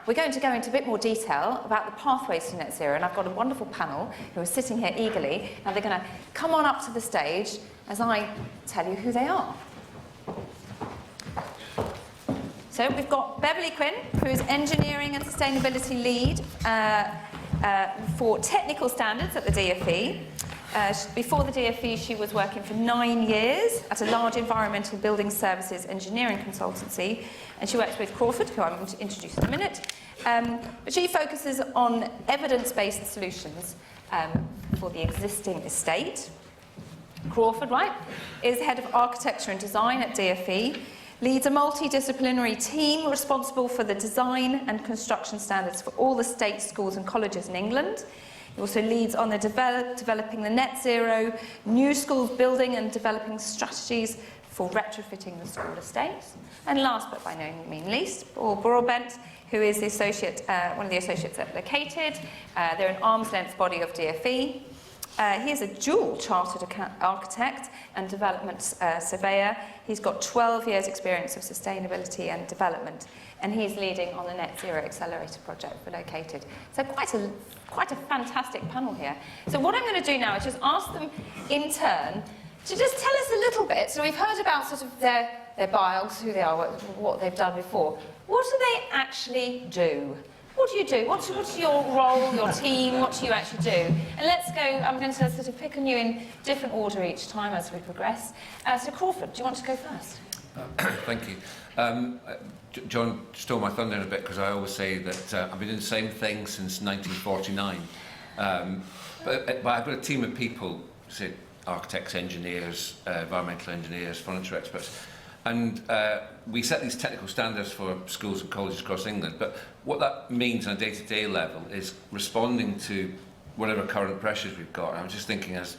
we're going to go into a bit more detail about the pathways to net zero, and I've got a wonderful panel who are sitting here eagerly. Now they're going to come on up to the stage as I tell you who they are. So we've got Beverly Quinn, who is Engineering and Sustainability Lead for Technical Standards at the DfE. Before the DfE, she was working for 9 years at a large environmental building services engineering consultancy, and she works with Crawford, who I'm going to introduce in a minute. But she focuses on evidence-based solutions for the existing estate. Crawford, right, is Head of Architecture and Design at DfE, leads a multidisciplinary team responsible for the design and construction standards for all the state schools and colleges in England. He also leads on the developing the net zero, new schools building and developing strategies for retrofitting the school estates. And last but by no means least, Paul Broadbent, who is the associate, one of the associates at Located. They're an arm's length body of DfE. He is a dual chartered architect and development surveyor. He's got 12 years experience of sustainability and development, and he's leading on the Net Zero Accelerator project for Located. So quite a fantastic panel here. So what I'm going to do now is just ask them in turn to just tell us a little bit. So we've heard about sort of their bios, who they are, what they've done before. What do they actually do? What do you do? What's your role, your team? What do you actually do? And let's go, I'm going to sort of pick on you in different order each time as we progress. So Crawford, do you want to go first? Thank you. John stole my thunder a bit because I always say that I've been doing the same thing since 1949. But I've got a team of people, say architects, engineers, environmental engineers, furniture experts. And we set these technical standards for schools and colleges across England, but what that means on a day-to-day level is responding to whatever current pressures we've got. And I was just thinking as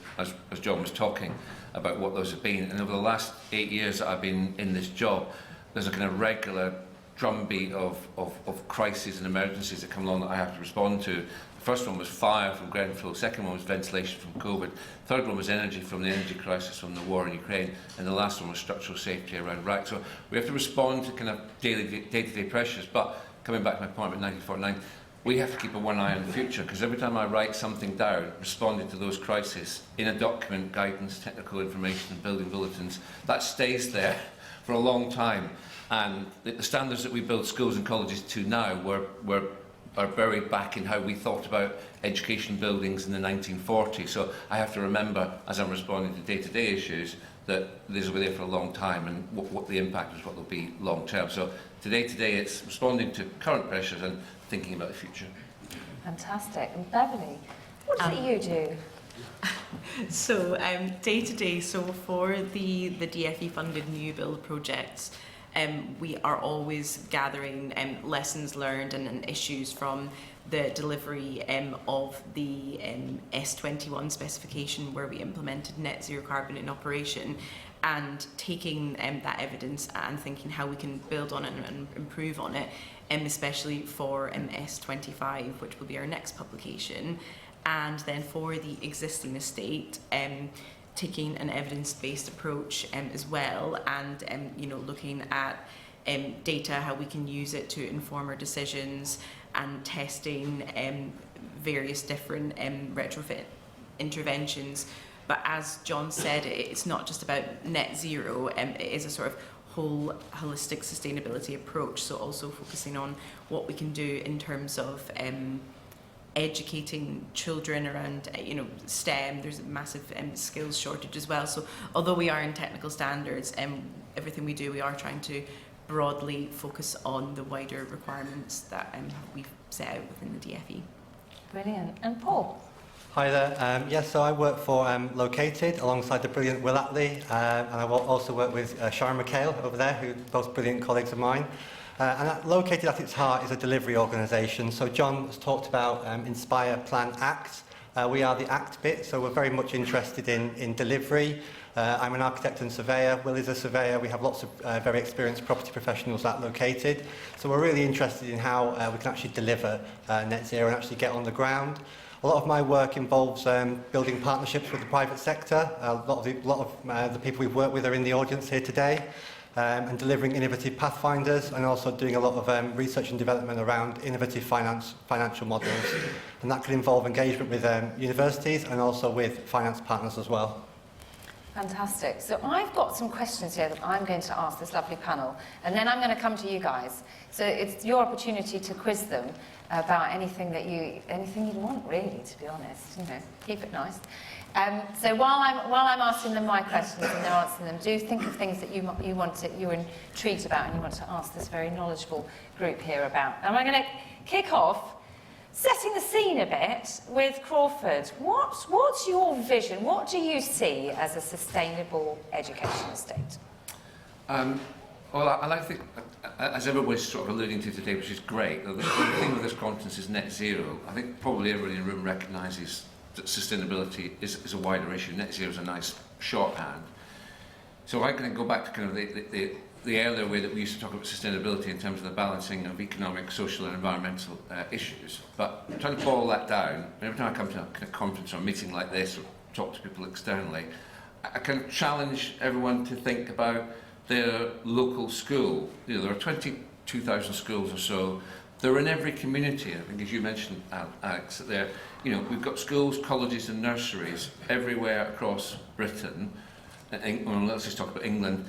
John was talking about what those have been, and over the last 8 years that I've been in this job, there's a kind of regular drumbeat of crises and emergencies that come along that I have to respond to. The first one was fire from Grenfell, the second one was ventilation from COVID, the third one was energy from the energy crisis from the war in Ukraine, and the last one was structural safety around Iraq. So we have to respond to kind of day-to-day pressures, but coming back to my point about 1949, we have to keep a one eye on the future, because every time I write something down, responding to those crises, in a document, guidance, technical information, and building bulletins, that stays there for a long time. And the standards that we build schools and colleges to now are buried back in how we thought about education buildings in the 1940s. So I have to remember, as I'm responding to day-to-day issues, that these will be there for a long time, and what the impact is, what they'll be long-term. So today, it's responding to current pressures and thinking about the future. Fantastic. And Beverly, what is it you do? So day-to-day, so for the DfE-funded new build projects, we are always gathering lessons learned and issues from the delivery of the S21 specification, where we implemented net zero carbon in operation, and taking that evidence and thinking how we can build on it and improve on it, especially for S25, which will be our next publication. And then for the existing estate, taking an evidence-based approach as well, and looking at data, how we can use it to inform our decisions, and testing various different retrofit interventions. But as John said, it's not just about net zero, it is a sort of whole holistic sustainability approach, so also focusing on what we can do in terms of educating children around STEM. There's a massive skills shortage as well. So although we are in technical standards, everything we do, we are trying to broadly focus on the wider requirements that we've set out within the DfE. Brilliant. And Paul? Hi there. Yes, so I work for Located alongside the brilliant Will Attlee, and I will also work with Sharon McHale over there, who are both brilliant colleagues of mine. And Located at its heart is a delivery organisation. So John has talked about Inspire, Plan, Act. We are the Act bit, so we're very much interested in delivery. I'm an architect and surveyor. Will is a surveyor. We have lots of very experienced property professionals at Located. So we're really interested in how we can actually deliver net zero and actually get on the ground. A lot of my work involves building partnerships with the private sector. A lot of the people we've worked with are in the audience here today. and delivering innovative pathfinders, and also doing a lot of research and development around innovative financial models. And that could involve engagement with universities and also with finance partners as well. Fantastic. So I've got some questions here that I'm going to ask this lovely panel, and then I'm going to come to you guys. So it's your opportunity to quiz them about anything you'd want, really, to be honest. You know, keep it nice. So while I'm asking them my questions and they're answering them, do think of things that you're intrigued about and you want to ask this very knowledgeable group here about. And I'm going to kick off, setting the scene a bit with Crawford. What's your vision? What do you see as a sustainable education estate? Well, I like to think, as everybody's sort of alluding to today, which is great, the thing with this conference is net zero. I think probably everybody in the room recognises that sustainability is a wider issue. Net zero is a nice shorthand. So I'm going to go back to kind of the earlier way that we used to talk about sustainability in terms of the balancing of economic, social and environmental issues. But I'm trying to boil that down. Every time I come to a kind of conference or a meeting like this or talk to people externally, I kind of challenge everyone to think about their local school. You know, there are 22,000 schools or so. They're in every community. I think, as you mentioned, Alex, that we've got schools, colleges and nurseries everywhere across Britain. Well, let's just talk about England.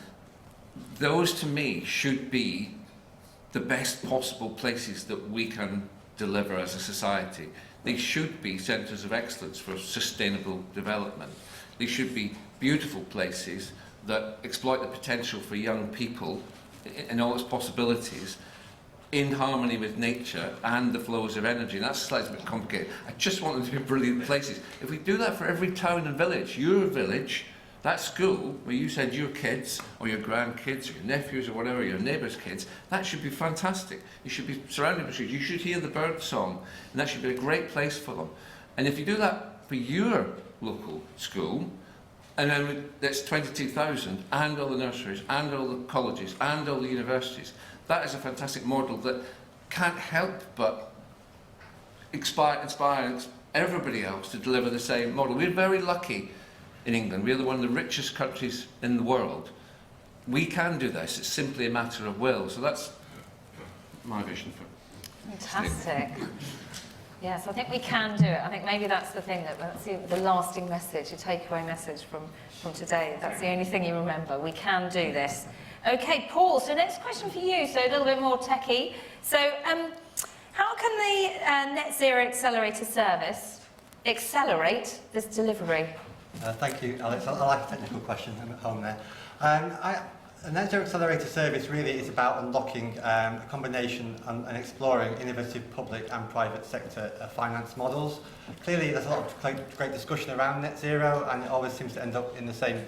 Those, to me, should be the best possible places that we can deliver as a society. They should be centres of excellence for sustainable development. They should be beautiful places that exploit the potential for young people in all its possibilities, in harmony with nature and the flows of energy. And that's slightly a bit complicated. I just want them to be brilliant places. If we do that for every town and village, your village, that school where you send your kids or your grandkids or your nephews or whatever, your neighbours' kids, that should be fantastic. You should be surrounded by trees. You should hear the bird song, and that should be a great place for them. And if you do that for your local school, and then that's 22,000, and all the nurseries, and all the colleges, and all the universities, that is a fantastic model that can't help but inspire everybody else to deliver the same model. We're very lucky in England. We're one of the richest countries in the world. We can do this. It's simply a matter of will. So that's my vision for it. Fantastic. Yes, I think we can do it. I think maybe that's the thing, that's the lasting message, the takeaway message from today. That's the only thing you remember. We can do this. Okay, Paul, so next question for you, so a little bit more techie. So how can the Net Zero Accelerator Service accelerate this delivery? Thank you, Alex. I like a technical question. I'm at home there. A Net Zero Accelerator Service really is about unlocking a combination and exploring innovative public and private sector finance models. Clearly, there's a lot of great discussion around net zero, and it always seems to end up in the same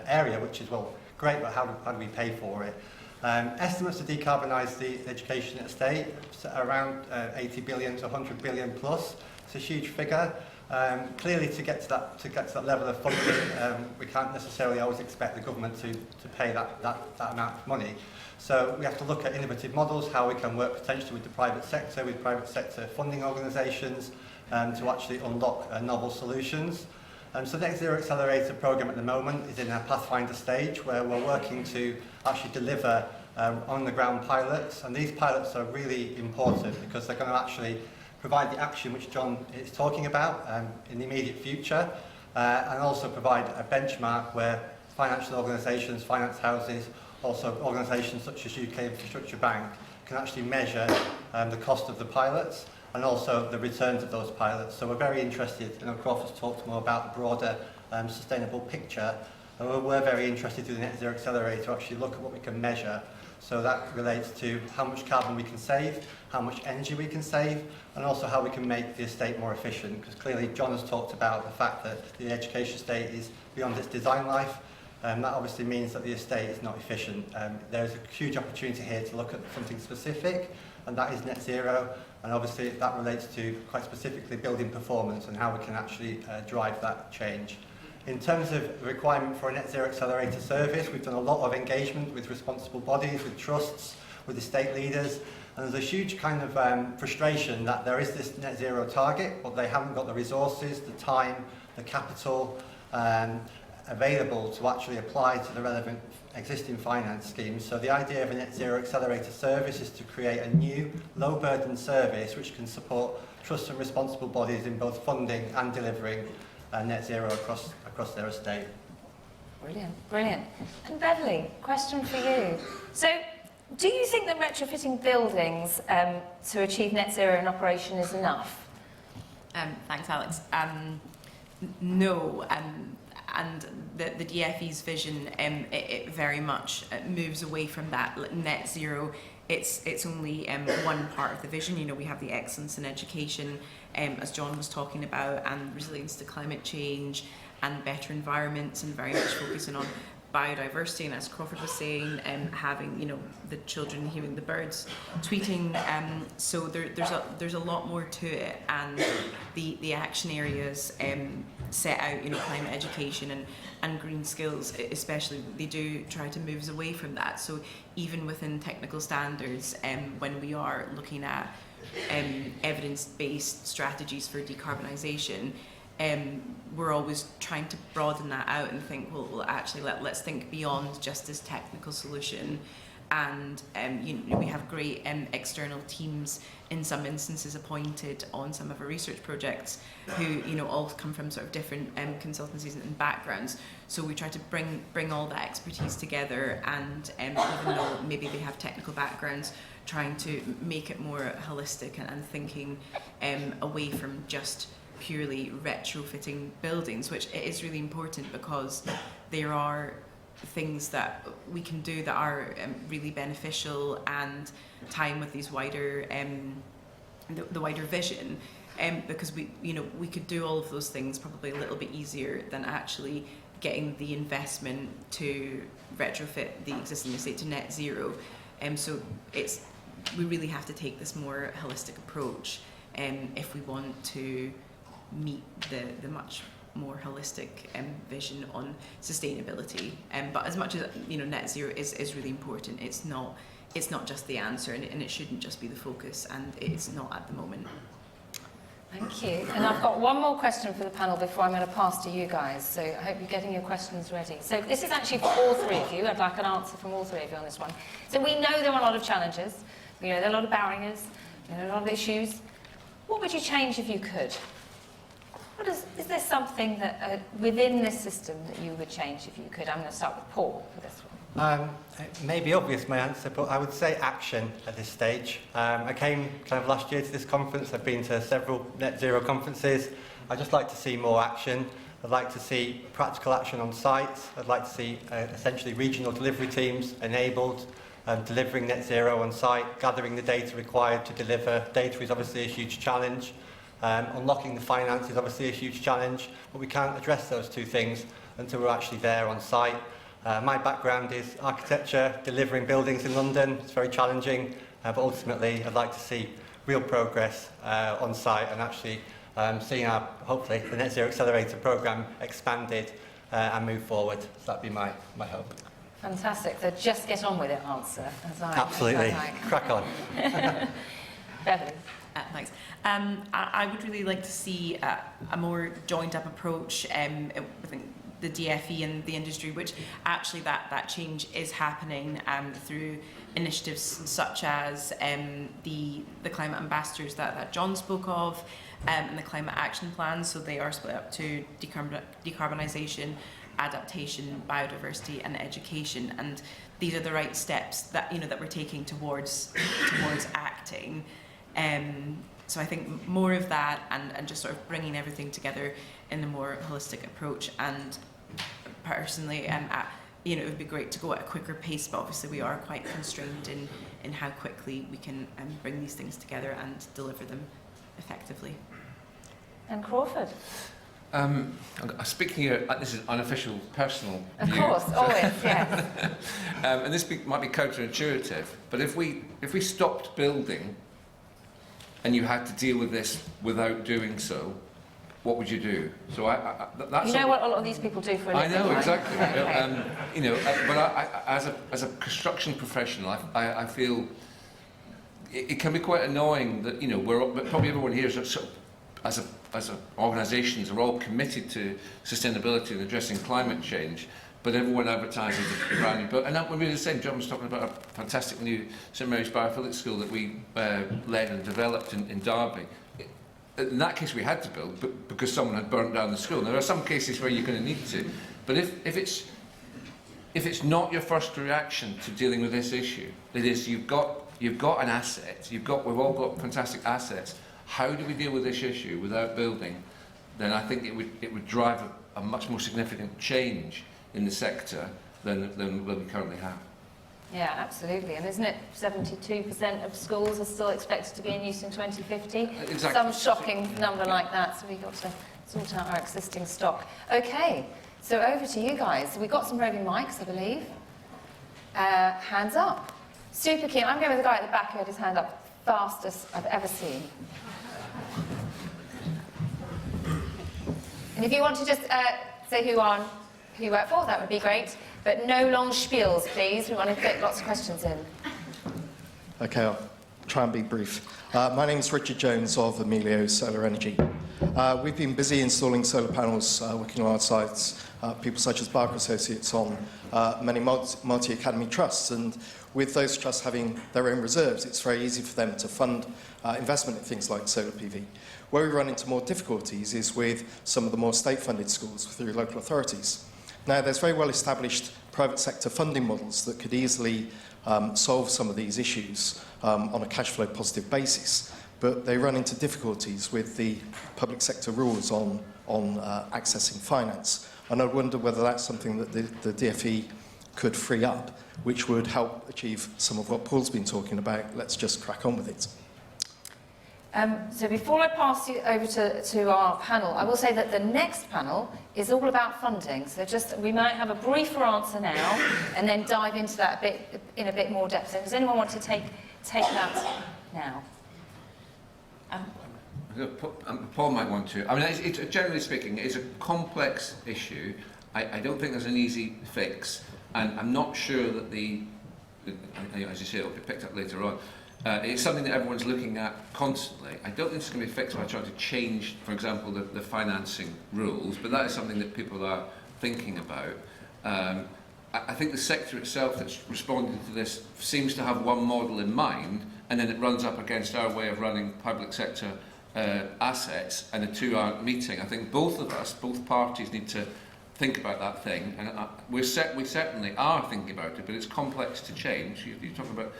area, which is, well, great, but how do we pay for it? Estimates to decarbonise the education estate are around 80 billion to 100 billion plus. It's a huge figure. Clearly, to get to that level of funding, we can't necessarily always expect the government to pay that amount of money. So we have to look at innovative models, how we can work potentially with the private sector funding organisations, to actually unlock novel solutions. So the Net Zero Accelerator programme at the moment is in a Pathfinder stage, where we're working to actually deliver on-the-ground pilots. And these pilots are really important because they're going to actually provide the action which John is talking about in the immediate future, and also provide a benchmark where financial organisations, finance houses, also organisations such as UK Infrastructure Bank can actually measure the cost of the pilots and also the returns of those pilots. So we're very interested, and Crawford's talked more about the broader sustainable picture, and we're very interested through the Net Zero Accelerator to actually look at what we can measure. So that relates to how much carbon we can save, how much energy we can save, and also how we can make the estate more efficient. Because clearly John has talked about the fact that the education estate is beyond its design life, and that obviously means that the estate is not efficient. There's a huge opportunity here to look at something specific, and that is net zero, and obviously that relates to quite specifically building performance and how we can actually drive that change. In terms of the requirement for a Net Zero Accelerator service, we've done a lot of engagement with responsible bodies, with trusts, with estate leaders, and there's a huge kind of frustration that there is this net zero target, but they haven't got the resources, the time, the capital, available to actually apply to the relevant existing finance schemes. So the idea of a net zero accelerator service is to create a new low burden service which can support trust and responsible bodies in both funding and delivering net zero across their estate. Brilliant, brilliant. And Beverly, question for you. So, do you think that retrofitting buildings to achieve net zero in operation is enough? Thanks, Alex. No, and the DFE's vision, it very much moves away from that net zero. It's only one part of the vision. You know, we have the excellence in education, as John was talking about, and resilience to climate change, and better environments, and very much focusing on biodiversity, and as Crawford was saying, having, you know, the children hearing the birds tweeting. So there's a lot more to it, and the action areas set out, you know, climate education and green skills, especially, they do try to move us away from that. So even within technical standards, when we are looking at evidence-based strategies for decarbonisation, we're always trying to broaden that out and think, well actually let's think beyond just this technical solution. And you know, we have great external teams in some instances appointed on some of our research projects who, you know, all come from sort of different consultancies and backgrounds. So we try to bring all that expertise together, and even though maybe they have technical backgrounds, trying to make it more holistic and thinking away from just purely retrofitting buildings, which is really important because there are things that we can do that are really beneficial and tie in with these wider the wider vision, because we could do all of those things probably a little bit easier than actually getting the investment to retrofit the existing estate to net zero. So we really have to take this more holistic approach if we want to meet the much more holistic vision on sustainability. But as much as, you know, net zero is really important, it's not just the answer, and it shouldn't just be the focus, and it's not at the moment. Thank you. And I've got one more question for the panel before I'm going to pass to you guys. So I hope you're getting your questions ready. So this is actually for all three of you. I'd like an answer from all three of you on this one. So we know there are a lot of challenges. You know, there are a lot of barriers. You know, a lot of issues. What would you change if you could? Is there something that within this system that you would change if you could? I'm going to start with Paul for this one. It may be obvious, my answer, but I would say action at this stage. I came kind of last year to this conference. I've been to several net zero conferences. I'd just like to see more action. I'd like to see practical action on site. I'd like to see essentially regional delivery teams enabled, delivering net zero on site, gathering the data required to deliver. Data is obviously a huge challenge. Unlocking the finance is obviously a huge challenge, but we can't address those two things until we're actually there on site. My background is architecture, delivering buildings in London. It's very challenging, but ultimately I'd like to see real progress on site, and actually seeing our, hopefully, the Net Zero Accelerator programme expanded and move forward. So that'd be my hope. Fantastic. So just get on with it answer. Absolutely. Crack on. Beverly. Thanks. I would really like to see a more joined up approach within the DFE and the industry, which actually that change is happening through initiatives such as the climate ambassadors that John spoke of, and the climate action plans. So they are split up to decarbonisation, adaptation, biodiversity and education, and these are the right steps that we're taking towards acting. So I think more of that, and just sort of bringing everything together in a more holistic approach. And personally, it would be great to go at a quicker pace, but obviously we are quite constrained in how quickly we can bring these things together and deliver them effectively. And Crawford. I'm speaking here, this is unofficial personal view. Of course, always, yes. And this might be counterintuitive, but if we stopped building and you had to deal with this without doing so, what would you do? So that's you know what a lot of these people do for a living. I know, right? exactly. Okay. But as a construction professional, I feel it can be quite annoying that probably everyone here is sort of, as a organisations are all committed to sustainability and addressing climate change, but everyone advertises a brand new building. And we're really the same. John was talking about a fantastic new St Mary's Biophilics school that we led and developed in Derby. In that case, we had to build, but because someone had burnt down the school. Now, there are some cases where you're going to need to, but if it's not your first reaction to dealing with this issue, it is you've got an asset. We've all got fantastic assets. How do we deal with this issue without building? Then I think it would drive a much more significant change in the sector than we currently have. Yeah, absolutely. And isn't it 72% of schools are still expected to be in use in 2050? Exactly. Some shocking number like that, so we've got to sort out our existing stock. Okay, so over to you guys. We've got some roving mics, I believe. Hands up. Super keen. I'm going with the guy at the back who had his hand up fastest I've ever seen. And if you want to just say who you work for, that would be great. But no long spiels, please. We want to get lots of questions in. Okay, I'll try and be brief. My name is Richard Jones of Emilio Solar Energy. We've been busy installing solar panels, working on our sites, people such as Barker Associates on many multi-academy trusts, and with those trusts having their own reserves, it's very easy for them to fund investment in things like solar PV. Where we run into more difficulties is with some of the more state-funded schools through local authorities. Now, there's very well-established private sector funding models that could easily solve some of these issues on a cash flow positive basis, but they run into difficulties with the public sector rules on accessing finance. And I wonder whether that's something that the DFE could free up, which would help achieve some of what Paul's been talking about. Let's just crack on with it. So before I pass you over to our panel, I will say that the next panel is all about funding. So we might have a briefer answer now and then dive into that in a bit more depth. So does anyone want to take that now? Paul might want to. I mean, it's generally speaking, it's a complex issue. I don't think there's an easy fix, and I'm not sure that as you say, it'll be picked up later on. It's something that everyone's looking at constantly. I don't think it's going to be fixed by trying to change, for example, the financing rules, but that is something that people are thinking about. I think the sector itself that's responding to this seems to have one model in mind, and then it runs up against our way of running public sector assets, and the two aren't meeting. I think both parties need to think about that thing, and we certainly are thinking about it, but it's complex to change. You talk about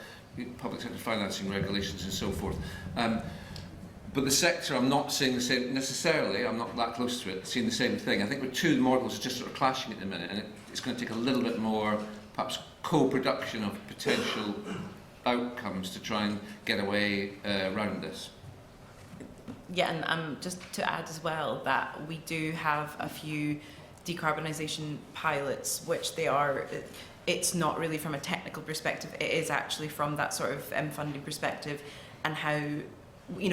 public sector financing regulations and so forth. But the sector, I'm not seeing the same necessarily, I'm not that close to it, seeing the same thing. I think the two models are just sort of clashing at the minute, and it's going to take a little bit more, perhaps, co-production of potential outcomes to try and get away around this. Yeah, and just to add as well that we do have a few decarbonisation pilots, which it's not really from a technical perspective, it is actually from that sort of funding perspective, and how,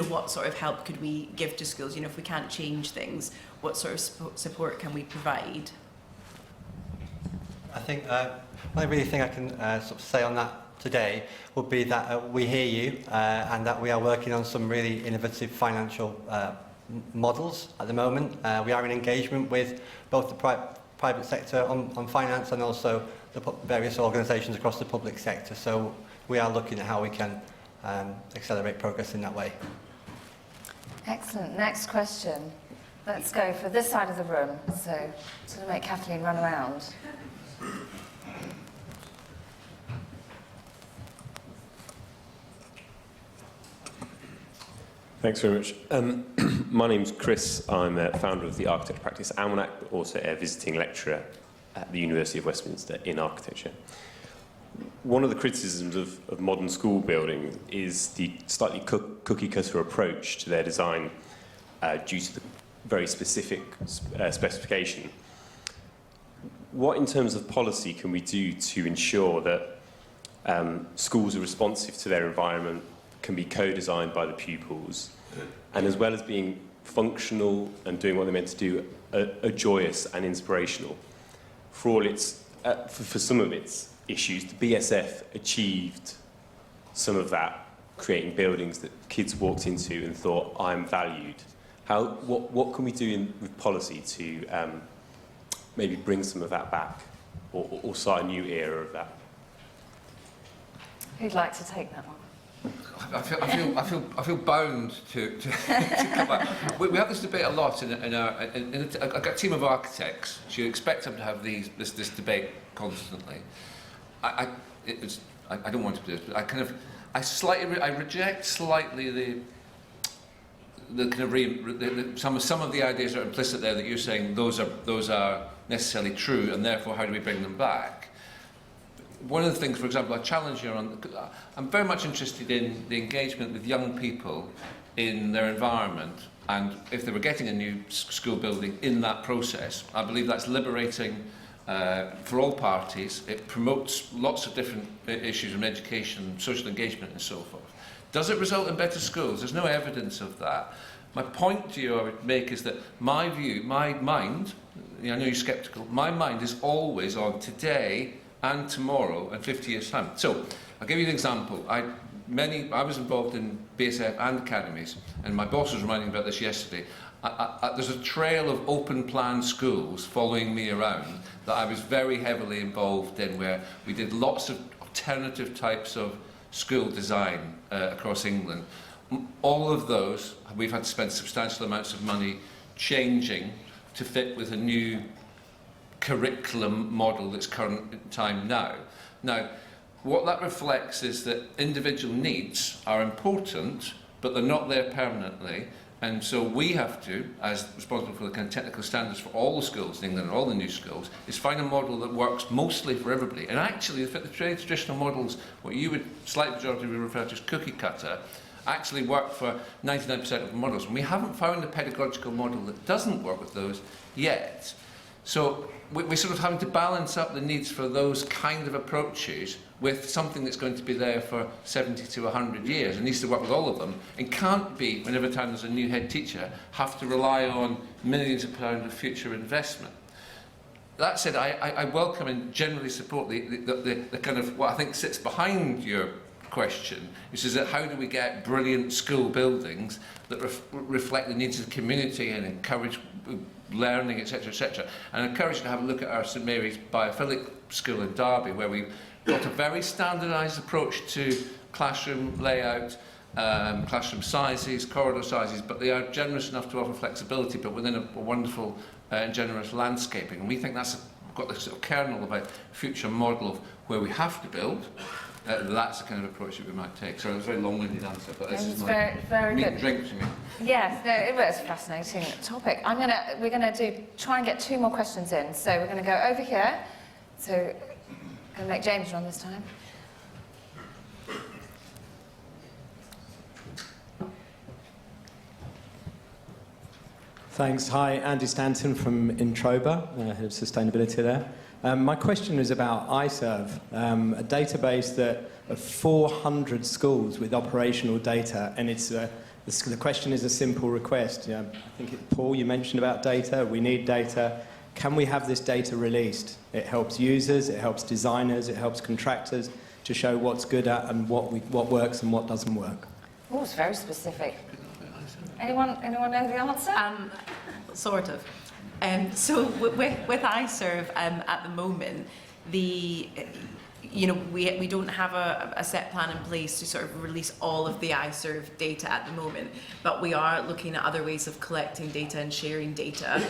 what sort of help could we give to schools? If we can't change things, what sort of support can we provide? I think one really thing I can sort of say on that today would be that we hear you and that we are working on some really innovative financial models at the moment. We are in engagement with both the private sector on finance and also the various organisations across the public sector. So we are looking at how we can accelerate progress in that way. Excellent. Next question. Let's go for this side of the room. So to make Kathleen run around. Thanks very much. My name's Chris. I'm a founder of the architecture practice Almanac, but also a visiting lecturer at the University of Westminster in architecture. One of the criticisms of modern school building is the slightly cookie-cutter approach to their design due to the very specific specification. What, in terms of policy, can we do to ensure that schools are responsive to their environment, can be co-designed by the pupils, and as well as being functional and doing what they're meant to do, are joyous and inspirational? For some of its issues, the BSF achieved some of that, creating buildings that kids walked into and thought, I'm valued, What can we do with policy to maybe bring some of that back, or start a new era of that? Who'd like to take that one? I feel bound to come back. We have this debate a lot I've got a team of architects. So you expect them to have this debate constantly. I don't want to do this, but I reject slightly the kind of some of the ideas that are implicit there that you're saying those are necessarily true, and therefore how do we bring them back? One of the things, for example, I challenge you on, I'm very much interested in the engagement with young people in their environment, and if they were getting a new school building in that process, I believe that's liberating for all parties. It promotes lots of different issues in education, social engagement and so forth. Does it result in better schools? There's no evidence of that. My point to you I would make is that my view, my mind, I know you're sceptical, my mind is always on today and tomorrow and 50 years' time. So, I'll give you an example. I was involved in BSF and academies, and my boss was reminding me about this yesterday. There's a trail of open plan schools following me around that I was very heavily involved in, where we did lots of alternative types of school design across England. All of those, we've had to spend substantial amounts of money changing to fit with a new curriculum model that's current time now. Now, what that reflects is that individual needs are important, but they're not there permanently. And so we have to, as responsible for the kind of technical standards for all the schools in England and all the new schools, is find a model that works mostly for everybody. And actually, the traditional models, what you would, slight majority would refer to as cookie cutter, actually work for 99% of the models. And we haven't found a pedagogical model that doesn't work with those yet. So we're sort of having to balance up the needs for those kind of approaches with something that's going to be there for 70 to 100 years and needs to work with all of them, and can't be, whenever time there's a new head teacher, have to rely on millions of pounds of future investment. That said, I welcome and generally support the kind of what I think sits behind your question, which is that how do we get brilliant school buildings that reflect the needs of the community and encourage learning, etc., and encourage you to have a look at our St Mary's Biophilic School in Derby, where we've got a very standardised approach to classroom layout, classroom sizes, corridor sizes, but they are generous enough to offer flexibility, but within a wonderful and generous landscaping. And we think that's got this sort of kernel about future model of where we have to build. That's the kind of approach that we might take. So it was a very long-winded answer, but this is my very meat good. and drink to me. Yes, no, it was a fascinating topic. We're gonna try and get 2 more questions in. So we're gonna go over here. So I'm gonna make James run this time. Thanks. Hi, Andy Stanton from Introba, head of sustainability there. My question is about iServe, a database that of 400 schools with operational data, and the question is a simple request. I think Paul, you mentioned about data. We need data. Can we have this data released? It helps users, it helps designers, it helps contractors to show what's good at and what works and what doesn't work. Oh, it's very specific. Anyone know the answer? Sort of. So with iServe at the moment, we don't have a set plan in place to sort of release all of the iServe data at the moment, but we are looking at other ways of collecting data and sharing data.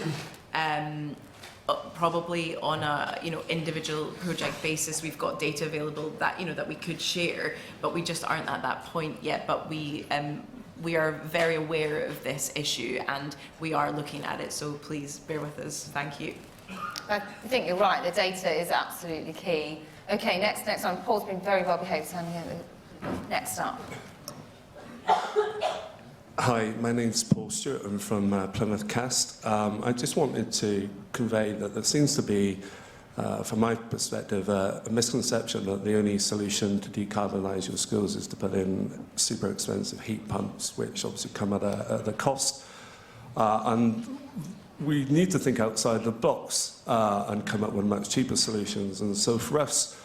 Probably on a individual project basis, we've got data available that we could share, but we just aren't at that point yet. But we are very aware of this issue and we are looking at it, so please bear with us. Thank you. I think you're right, the data is absolutely key. Okay, next one. Paul's been very well behaved, so I'm next up. Hi, my name's Paul Stewart. I'm from Plymouth Cast. I just wanted to convey that there seems to be, from my perspective, a misconception that the only solution to decarbonise your schools is to put in super expensive heat pumps, which obviously come at a cost. And we need to think outside the box and come up with much cheaper solutions. And so for us,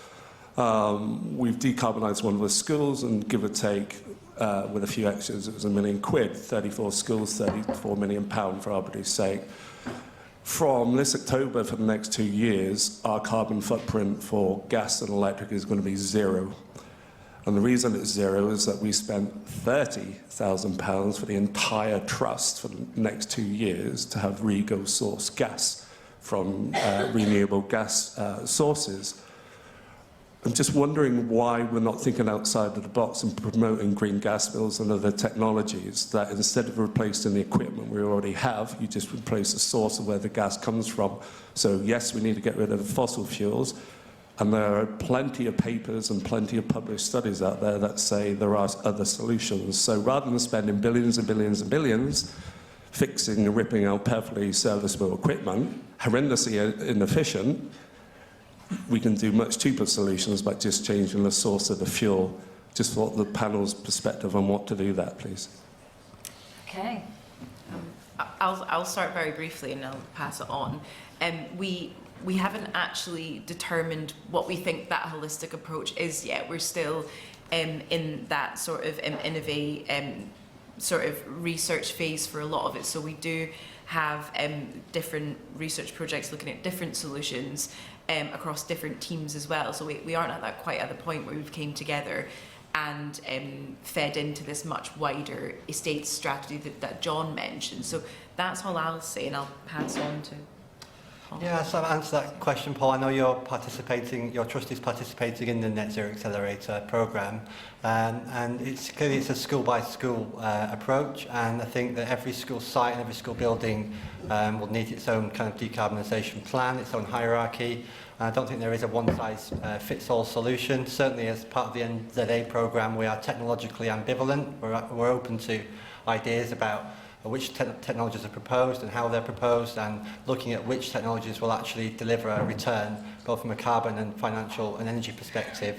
we've decarbonised one of the schools, and give or take, with a few extras, it was £1 million, 34 schools, £34 million for arbitrary's sake. From this October for the next 2 years, our carbon footprint for gas and electric is going to be 0. And the reason it's 0 is that we spent £30,000 for the entire trust for the next 2 years to have REGO source gas from renewable gas sources. I'm just wondering why we're not thinking outside of the box and promoting green gas bills and other technologies that instead of replacing the equipment we already have, you just replace the source of where the gas comes from. So yes, we need to get rid of fossil fuels, and there are plenty of papers and plenty of published studies out there that say there are other solutions. So rather than spending billions and billions and billions fixing and ripping out perfectly serviceable equipment, horrendously inefficient, we can do much cheaper solutions by just changing the source of the fuel. Just want the panel's perspective on what to do that, please. Okay. I'll start very briefly and I'll pass it on. We haven't actually determined what we think that holistic approach is yet. We're still in that sort of innovate sort of research phase for a lot of it. So we do have different research projects looking at different solutions across different teams as well. So we aren't quite at the point where we've came together and fed into this much wider estate strategy that John mentioned. So that's all I'll say, and I'll pass on to Paul. Yeah, so I'll answer that question, Paul. I know you're participating, your trust is participating in the Net Zero Accelerator programme, and it's clearly it's a school-by-school approach, and I think that every school site and every school building will need its own kind of decarbonisation plan, its own hierarchy. I don't think there is a one-size-fits-all solution. Certainly as part of the NZA programme, we are technologically ambivalent. We're open to ideas about which technologies are proposed and how they're proposed, and looking at which technologies will actually deliver a return, both from a carbon and financial and energy perspective,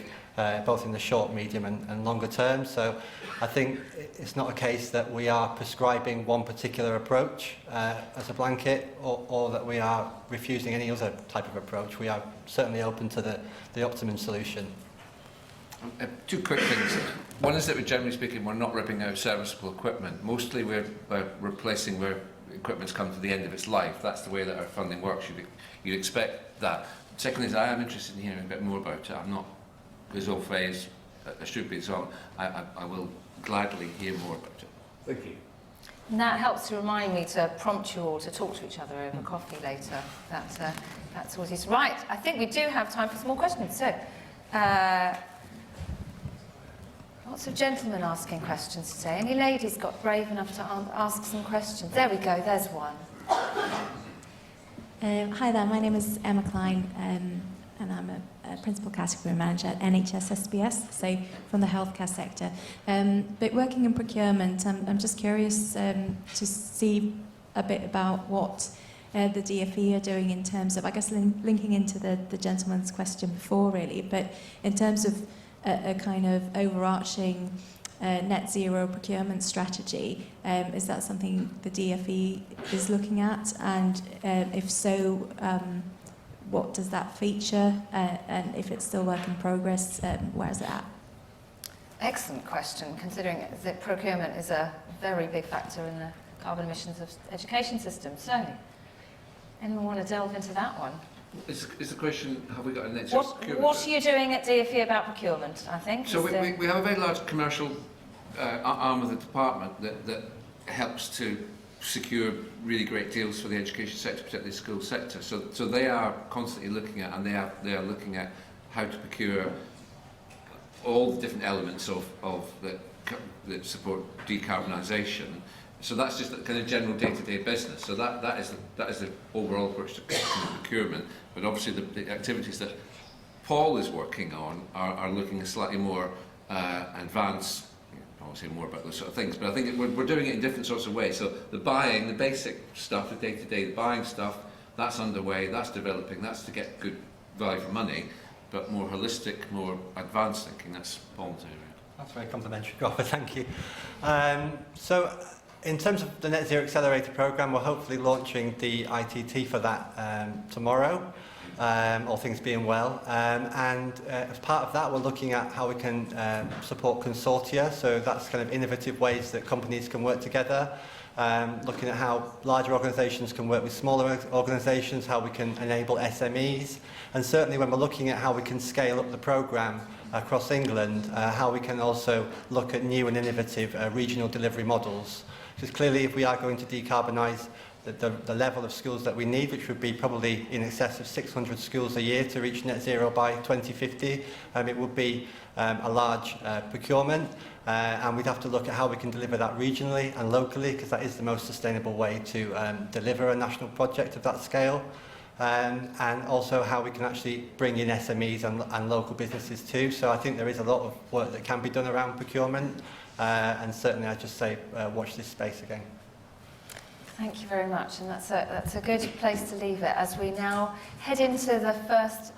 both in the short, medium and longer term. So I think it's not a case that we are prescribing one particular approach as a blanket, or that we are refusing any other type of approach. We are certainly open to the optimum solution. Two quick things. One is that, generally speaking, we're not ripping out serviceable equipment. Mostly we're replacing where equipment's come to the end of its life. That's the way that our funding works. You'd expect that. Second is, I am interested in hearing a bit more about it. I'm not as au fait as I should be, so I will gladly hear more about it. Thank you. And that helps to remind me to prompt you all to talk to each other over coffee later. That's what is right. I think we do have time for some more questions. So, lots of gentlemen asking questions today. Any ladies got brave enough to ask some questions? There we go, there's one. Hi there, my name is Emma Klein, and I'm a Principal Category Manager at NHS SBS, so from the healthcare sector. But working in procurement, I'm just curious to see a bit about what the DFE are doing in terms of, I guess, linking into the gentleman's question before, really, but in terms of a kind of overarching net zero procurement strategy. Is that something the DFE is looking at? And if so, what does that feature? And if it's still work in progress, where is it at? Excellent question, considering that procurement is a very big factor in the carbon emissions of education systems. So, anyone want to delve into that one? Is the question, have we got a net zero procurement? What are you doing at DFE about procurement, I think? So we have a very large commercial arm of the department that helps to secure really great deals for the education sector, particularly the school sector. So they are constantly looking at, and they are looking at how to procure all the different elements of that support decarbonisation. So that's just the kind of general day-to-day business. So that is the overall approach to procurement. But obviously the activities that Paul is working on are looking at slightly more advanced. I won't say more about those sort of things, but I think we're doing it in different sorts of ways. So the buying, the basic stuff, the day-to-day, the buying stuff, that's underway, that's developing, that's to get good value for money. But more holistic, more advanced thinking, that's Paul's area. That's very complimentary, Goffer, thank you. So in terms of the Net Zero Accelerator programme, we're hopefully launching the ITT for that tomorrow. all things being well. As part of that, we're looking at how we can support consortia, so that's kind of innovative ways that companies can work together. Looking at how larger organisations can work with smaller organisations, how we can enable SMEs, and certainly when we're looking at how we can scale up the programme across England, how we can also look at new and innovative regional delivery models. Because clearly if we are going to decarbonise the level of schools that we need, which would be probably in excess of 600 schools a year to reach net zero by 2050, it would be a large procurement, and we'd have to look at how we can deliver that regionally and locally, because that is the most sustainable way to deliver a national project of that scale. And also how we can actually bring in SMEs and local businesses too. So I think there is a lot of work that can be done around procurement, and certainly I'd just say watch this space again. Thank you very much, and that's a good place to leave it as we now head into the first